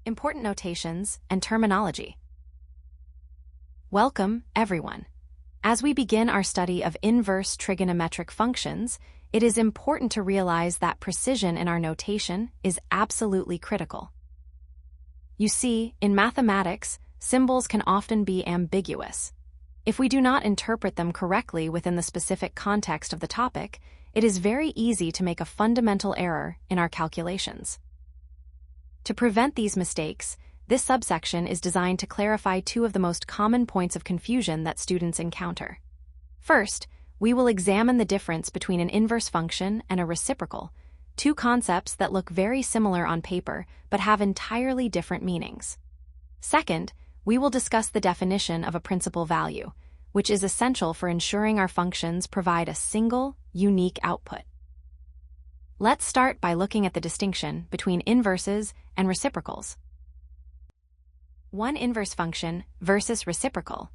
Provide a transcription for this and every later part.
Important notations and terminology. Welcome, everyone. As we begin our study of inverse trigonometric functions, it is important to realize that precision in our notation is absolutely critical. You see, in mathematics, symbols can often be ambiguous. If we do not interpret them correctly within the specific context of the topic, it is very easy to make a fundamental error in our calculations. To prevent these mistakes, this subsection is designed to clarify two of the most common points of confusion that students encounter. First, we will examine the difference between an inverse function and a reciprocal, two concepts that look very similar on paper but have entirely different meanings. Second, we will discuss the definition of a principal value, which is essential for ensuring our functions provide a single, unique output. Let's start by looking at the distinction between inverses and reciprocals. One inverse function versus reciprocal.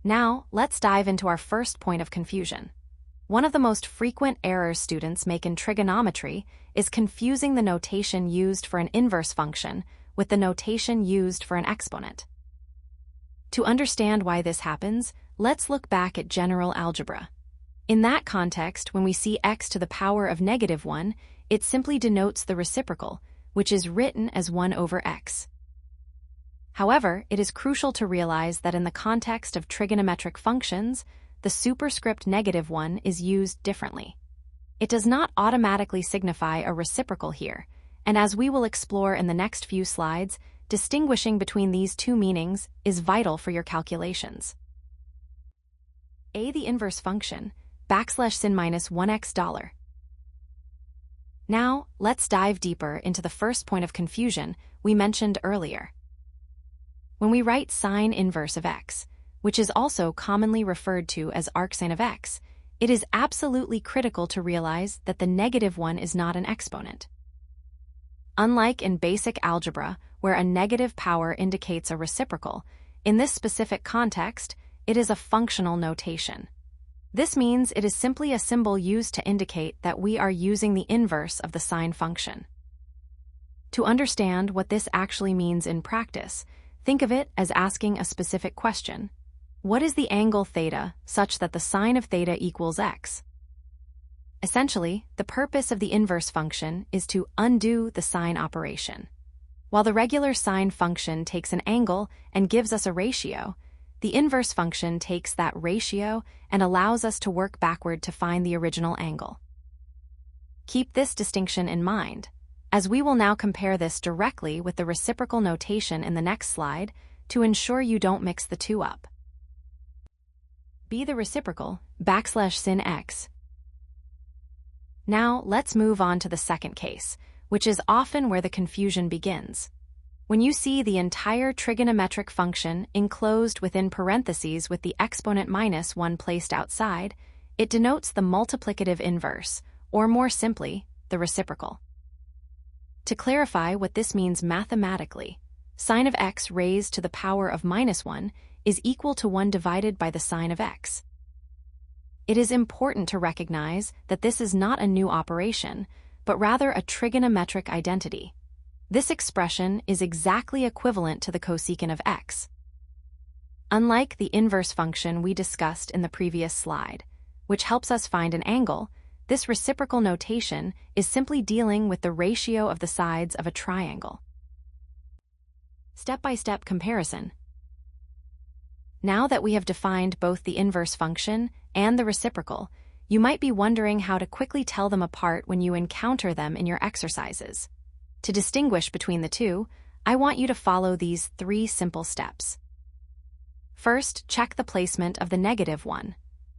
Now, let's dive into our first point of confusion. One of the most frequent errors students make in trigonometry is confusing the notation used for an inverse function with the notation used for an exponent. To understand why this happens, let's look back at general algebra. In that context, when we see x to the power of -1, it simply denotes the reciprocal, which is written as 1 over x. However, it is crucial to realize that in the context of trigonometric functions, the superscript -1 is used differently. It does not automatically signify a reciprocal here, and as we will explore in the next few slides, distinguishing between these two meanings is vital for your calculations. The inverse function, sin -1x$. Now, let's dive deeper into the first point of confusion we mentioned earlier. When we write sine inverse of x, which is also commonly referred to as arcsine of x, it is absolutely critical to realize that the -1 is not an exponent. Unlike in basic algebra, where a negative power indicates a reciprocal, in this specific context, it is a functional notation. This means it is simply a symbol used to indicate that we are using the inverse of the sine function. To understand what this actually means in practice, think of it as asking a specific question. What is the angle theta such that the sine of theta equals x? Essentially, the purpose of the inverse function is to undo the sine operation. While the regular sine function takes an angle and gives us a ratio, the inverse function takes that ratio and allows us to work backward to find the original angle. Keep this distinction in mind, as we will now compare this directly with the reciprocal notation in the next slide to ensure you don't mix the two up. The reciprocal, sin x. Now, let's move on to the second case, which is often where the confusion begins. When you see the entire trigonometric function enclosed within parentheses with the exponent -1 placed outside, it denotes the multiplicative inverse, or more simply, the reciprocal. To clarify what this means mathematically, sine of x raised to the power of -1 is equal to 1 divided by the sine of x. It is important to recognize that this is not a new operation, but rather a trigonometric identity. This expression is exactly equivalent to the cosecant of x. Unlike the inverse function we discussed in the previous slide, which helps us find an angle, this reciprocal notation is simply dealing with the ratio of the sides of a triangle. Step-by-step comparison. Now that we have defined both the inverse function and the reciprocal, you might be wondering how to quickly tell them apart when you encounter them in your exercises. To distinguish between the two, I want you to follow these 3 simple steps. First, check the placement of the -1.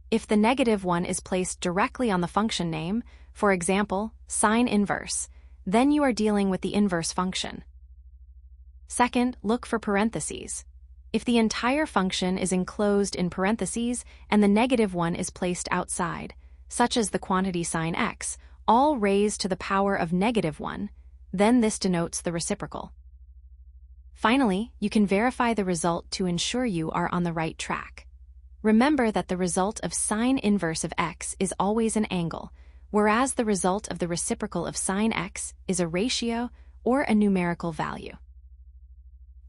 If the -1 is placed directly on the function name, for example, sine inverse, then you are dealing with the inverse function. Second, look for parentheses. If the entire function is enclosed in parentheses and the -1 is placed outside, such as the quantity sine x, all raised to the power of -1, then this denotes the reciprocal. Finally, you can verify the result to ensure you are on the right track. Remember that the result of sine inverse of x is always an angle, whereas the result of the reciprocal of sine x is a ratio or a numerical value.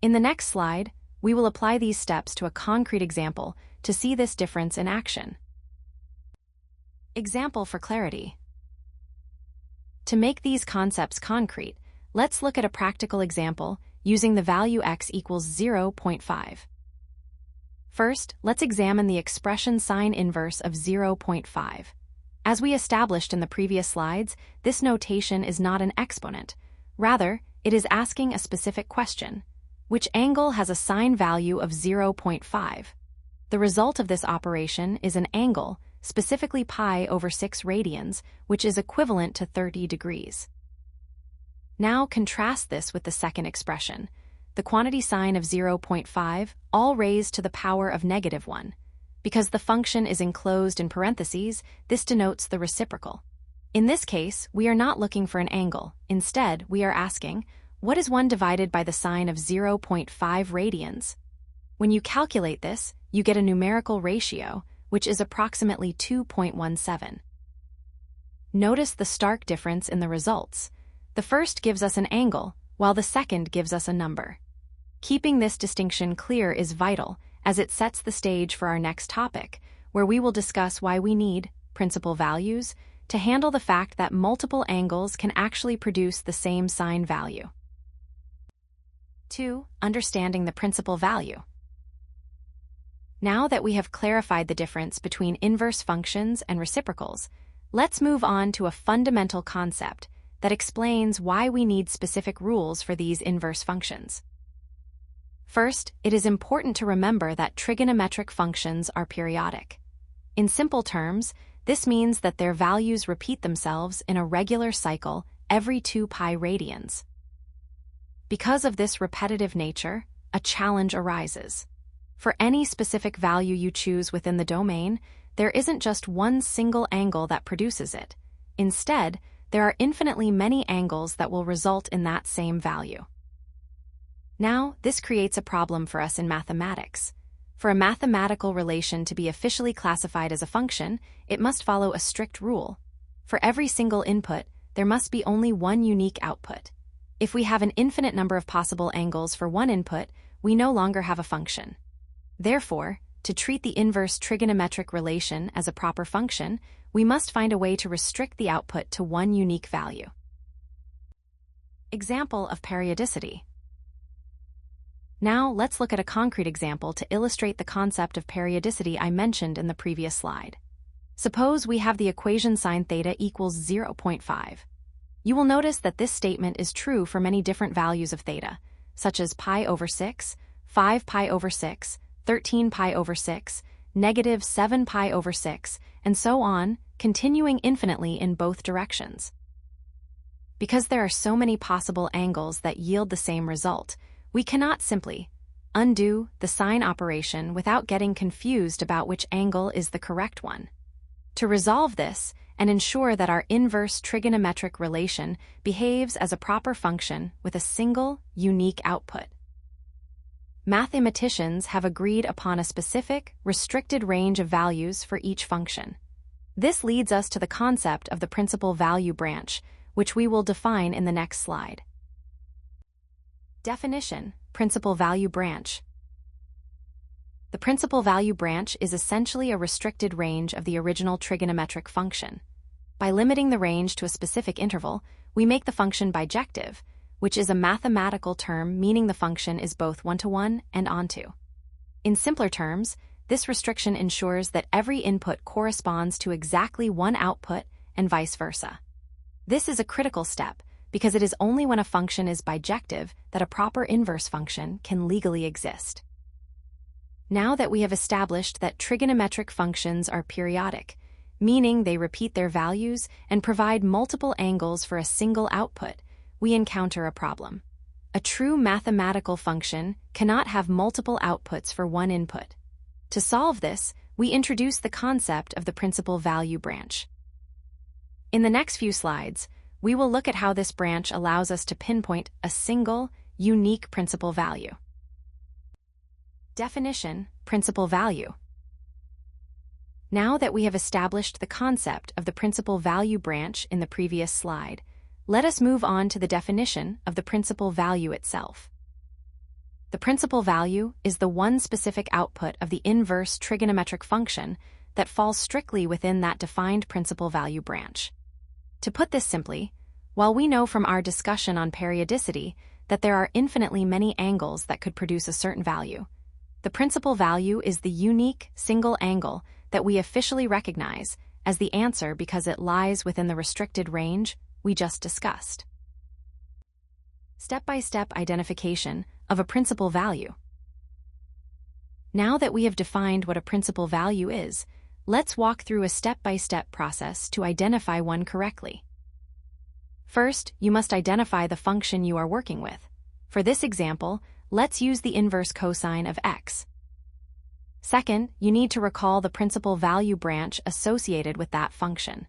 In the next slide, we will apply these steps to a concrete example to see this difference in action. Example for clarity. To make these concepts concrete, let's look at a practical example using the value x equals 0.5. First, let's examine the expression sine inverse of 0.5. As we established in the previous slides, this notation is not an exponent. Rather, it is asking a specific question. Which angle has a sine value of 0.5? The result of this operation is an angle, specifically pi over 6 radians, which is equivalent to 30 degrees. Now contrast this with the second expression, the quantity sine of 0.5, all raised to the power of -1. Because the function is enclosed in parentheses, this denotes the reciprocal. In this case, we are not looking for an angle. Instead, we are asking, what is 1 divided by the sine of 0.5 radians? When you calculate this, you get a numerical ratio, which is approximately 2.17. Notice the stark difference in the results. The first gives us an angle, while the second gives us a number. Keeping this distinction clear is vital, as it sets the stage for our next topic, where we will discuss why we need principal values to handle the fact that multiple angles can actually produce the same sine value. 2. Understanding the principal value. Now that we have clarified the difference between inverse functions and reciprocals, let's move on to a fundamental concept that explains why we need specific rules for these inverse functions. First, it is important to remember that trigonometric functions are periodic. In simple terms, this means that their values repeat themselves in a regular cycle every 2 pi radians. Because of this repetitive nature, a challenge arises. For any specific value you choose within the domain, there isn't just one single angle that produces it. Instead, there are infinitely many angles that will result in that same value. Now, this creates a problem for us in mathematics. For a mathematical relation to be officially classified as a function, it must follow a strict rule. For every single input, there must be only one unique output. If we have an infinite number of possible angles for one input, we no longer have a function. Therefore, to treat the inverse trigonometric relation as a proper function, we must find a way to restrict the output to one unique value. Example of periodicity. Now, let's look at a concrete example to illustrate the concept of periodicity I mentioned in the previous slide. Suppose we have the equation sine theta equals 0.5. You will notice that this statement is true for many different values of theta, such as pi over 6, 5 pi over 6, 13 pi over 6, -7 pi over 6, and so on, continuing infinitely in both directions. Because there are so many possible angles that yield the same result, we cannot simply undo the sine operation without getting confused about which angle is the correct one. To resolve this and ensure that our inverse trigonometric relation behaves as a proper function with a single, unique output, mathematicians have agreed upon a specific, restricted range of values for each function. This leads us to the concept of the principal value branch, which we will define in the next slide. Definition: principal value branch. The principal value branch is essentially a restricted range of the original trigonometric function. By limiting the range to a specific interval, we make the function bijective, which is a mathematical term meaning the function is both one-to-one and onto. In simpler terms, this restriction ensures that every input corresponds to exactly one output and vice versa. This is a critical step because it is only when a function is bijective that a proper inverse function can legally exist. Now that we have established that trigonometric functions are periodic, meaning they repeat their values and provide multiple angles for a single output, we encounter a problem. A true mathematical function cannot have multiple outputs for one input. To solve this, we introduce the concept of the principal value branch. In the next few slides, we will look at how this branch allows us to pinpoint a single, unique principal value. Definition: principal value. Now that we have established the concept of the principal value branch in the previous slide, let us move on to the definition of the principal value itself. The principal value is the one specific output of the inverse trigonometric function that falls strictly within that defined principal value branch. To put this simply, while we know from our discussion on periodicity that there are infinitely many angles that could produce a certain value, the principal value is the unique single angle that we officially recognize as the answer because it lies within the restricted range we just discussed. Step-by-step identification of a principal value. Now that we have defined what a principal value is, let's walk through a step-by-step process to identify one correctly. First, you must identify the function you are working with. For this example, let's use the inverse cosine of x. Second, you need to recall the principal value branch associated with that function.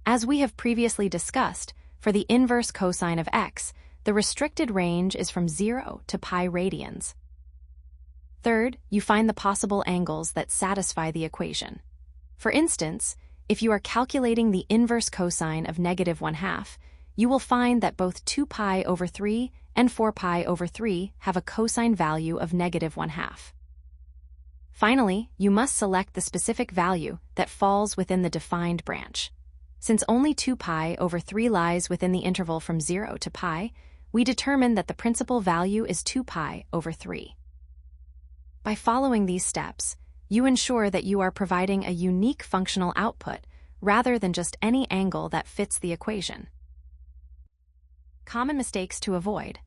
As we have previously discussed, for the inverse cosine of x, the restricted range is from 0 to pi radians. Third, you find the possible angles that satisfy the equation. For instance, if you are calculating the inverse cosine of -1/2, you will find that both 2 pi over 3 and 4 pi over 3 have a cosine value of -1/2. Finally, you must select the specific value that falls within the defined branch. Since only 2 pi over 3 lies within the interval from 0 to pi, we determine that the principal value is 2 pi over 3. By following these steps, you ensure that you are providing a unique functional output rather than just any angle that fits the equation. Common mistakes to avoid.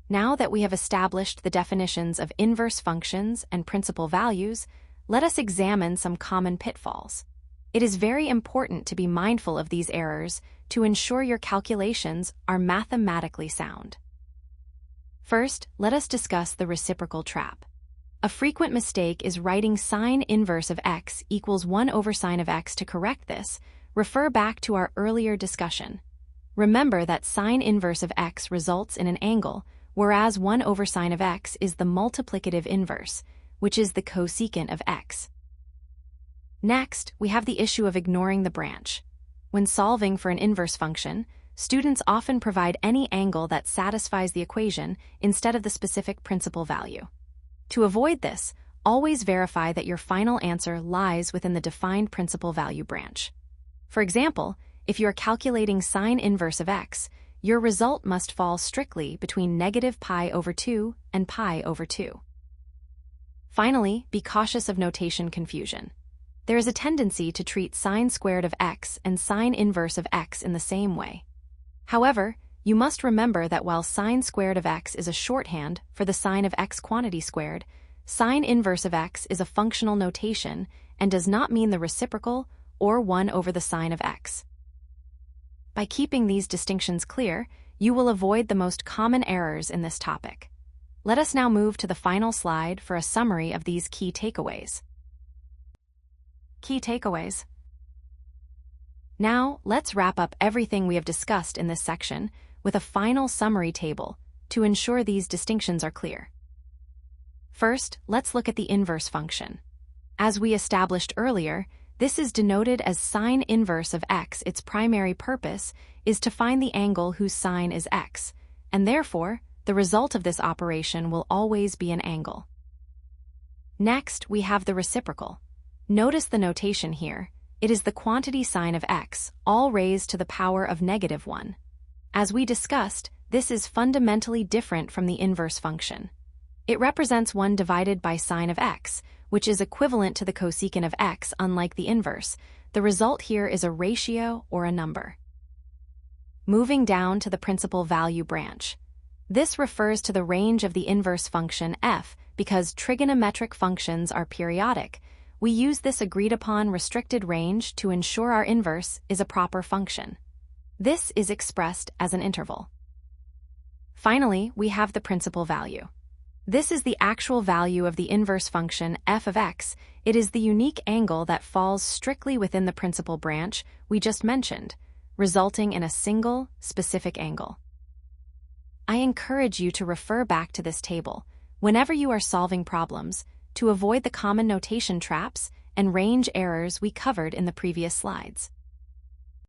Now that we have established the definitions of inverse functions and principal values, let us examine some common pitfalls. It is very important to be mindful of these errors to ensure your calculations are mathematically sound. First, let us discuss the reciprocal trap. A frequent mistake is writing sine inverse of x equals 1 over sine of x. To correct this, refer back to our earlier discussion. Remember that sine inverse of x results in an angle, whereas 1 over sine of x is the multiplicative inverse, which is the cosecant of x. Next, we have the issue of ignoring the branch. When solving for an inverse function, students often provide any angle that satisfies the equation instead of the specific principal value. To avoid this, always verify that your final answer lies within the defined principal value branch. For example, if you are calculating sine inverse of x, your result must fall strictly between -pi over 2 and pi over 2. Finally, be cautious of notation confusion. There is a tendency to treat sine squared of x and sine inverse of x in the same way. However, you must remember that while sine squared of x is a shorthand for the sine of x quantity squared, sine inverse of x is a functional notation and does not mean the reciprocal or 1 over the sine of x. By keeping these distinctions clear, you will avoid the most common errors in this topic. Let us now move to the final slide for a summary of these key takeaways. Key takeaways. Now, let's wrap up everything we have discussed in this section with a final summary table to ensure these distinctions are clear. First, let's look at the inverse function. As we established earlier, this is denoted as sine inverse of x. Its primary purpose is to find the angle whose sine is x, and therefore, the result of this operation will always be an angle. Next, we have the reciprocal. Notice the notation here. It is the quantity sine of x, all raised to the power of -1. As we discussed, this is fundamentally different from the inverse function. It represents 1 divided by sine of x, which is equivalent to the cosecant of x. Unlike the inverse, the result here is a ratio or a number. Moving down to the principal value branch. This refers to the range of the inverse function f. Because trigonometric functions are periodic, we use this agreed-upon restricted range to ensure our inverse is a proper function. This is expressed as an interval. Finally, we have the principal value. This is the actual value of the inverse function f of x. It is the unique angle that falls strictly within the principal branch we just mentioned, resulting in a single, specific angle. I encourage you to refer back to this table whenever you are solving problems to avoid the common notation traps and range errors we covered in the previous slides.